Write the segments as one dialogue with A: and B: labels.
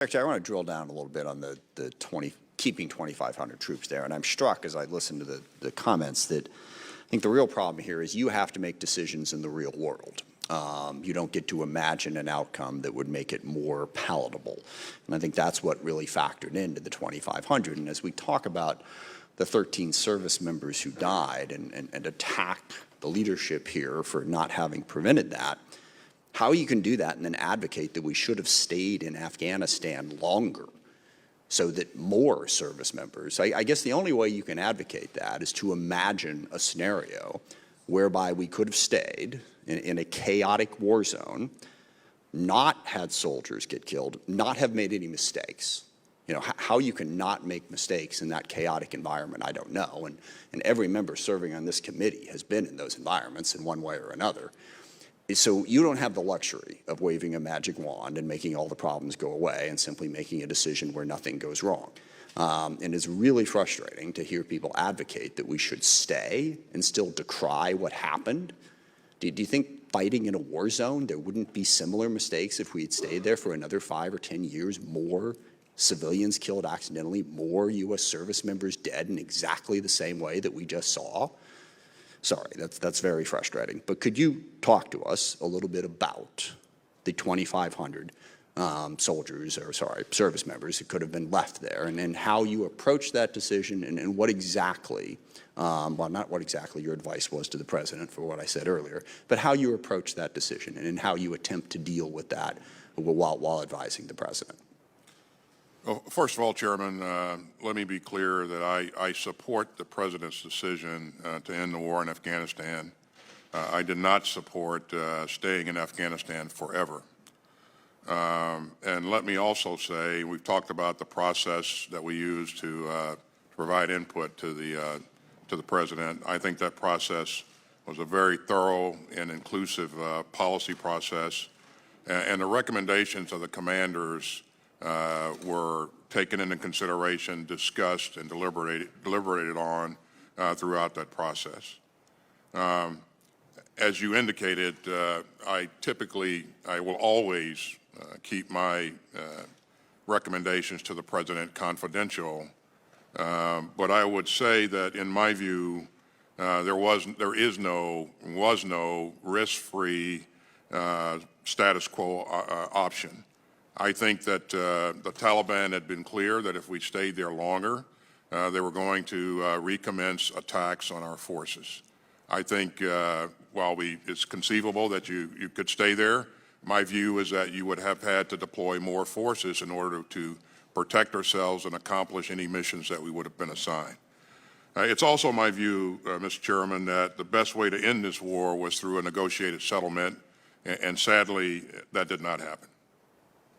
A: Actually, I want to drill down a little bit on the keeping 2,500 troops there. And I'm struck as I listen to the comments that I think the real problem here is you have to make decisions in the real world. You don't get to imagine an outcome that would make it more palatable. And I think that's what really factored into the 2,500. And as we talk about the 13 service members who died and attack the leadership here for not having prevented that, how you can do that and then advocate that we should have stayed in Afghanistan longer so that more service members, I guess the only way you can advocate that is to imagine a scenario whereby we could have stayed in a chaotic war zone, not had soldiers get killed, not have made any mistakes. You know, how you can not make mistakes in that chaotic environment, I don't know. And every member serving on this committee has been in those environments in one way or another. So you don't have the luxury of waving a magic wand and making all the problems go away and simply making a decision where nothing goes wrong. And it's really frustrating to hear people advocate that we should stay and still decry what happened. Do you think fighting in a war zone, there wouldn't be similar mistakes if we had stayed there for another 5 or 10 years, more civilians killed accidentally, more U.S. service members dead in exactly the same way that we just saw? Sorry, that's very frustrating. But could you talk to us a little bit about the 2,500 soldiers, or sorry, service members who could have been left there, and how you approach that decision, and what exactly, well, not what exactly your advice was to the president for what I said earlier, but how you approach that decision and how you attempt to deal with that while advising the president?
B: Well, first of all, Chairman, let me be clear that I support the President's decision to end the war in Afghanistan. I did not support staying in Afghanistan forever. And let me also say, we've talked about the process that we use to provide input to the President. I think that process was a very thorough and inclusive policy process, and the recommendations of the commanders were taken into consideration, discussed, and deliberated on throughout that process. As you indicated, I will always keep my recommendations to the President confidential, but I would say that in my view, there was no risk-free status quo option. I think that the Taliban had been clear that if we stayed there longer, they were going to recommence attacks on our forces. I think while it's conceivable that you could stay there, my view is that you would have had to deploy more forces in order to protect ourselves and accomplish any missions that we would have been assigned. It's also my view, Mr. Chairman, that the best way to end this war was through a negotiated settlement, and sadly, that did not happen.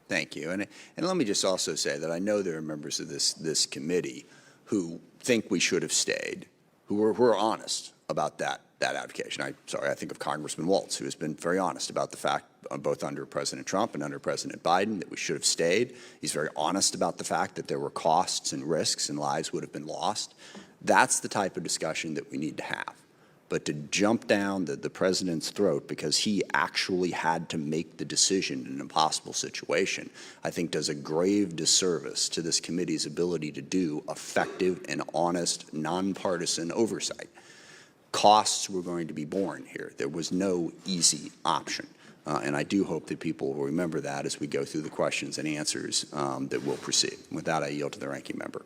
A: Thank you. And let me just also say that I know there are members of this committee who think we should have stayed, who are honest about that advocation. I think of Congressman Waltz, who has been very honest about the fact, both under President Trump and under President Biden, that we should have stayed. He's very honest about the fact that there were costs and risks and lives would have been lost. That's the type of discussion that we need to have. But to jump down the president's throat because he actually had to make the decision in an impossible situation, I think does a grave disservice to this committee's ability to do effective and honest, nonpartisan oversight. Costs were going to be borne here. There was no easy option. And I do hope that people will remember that as we go through the questions and answers that will proceed. With that, I yield to the ranking member.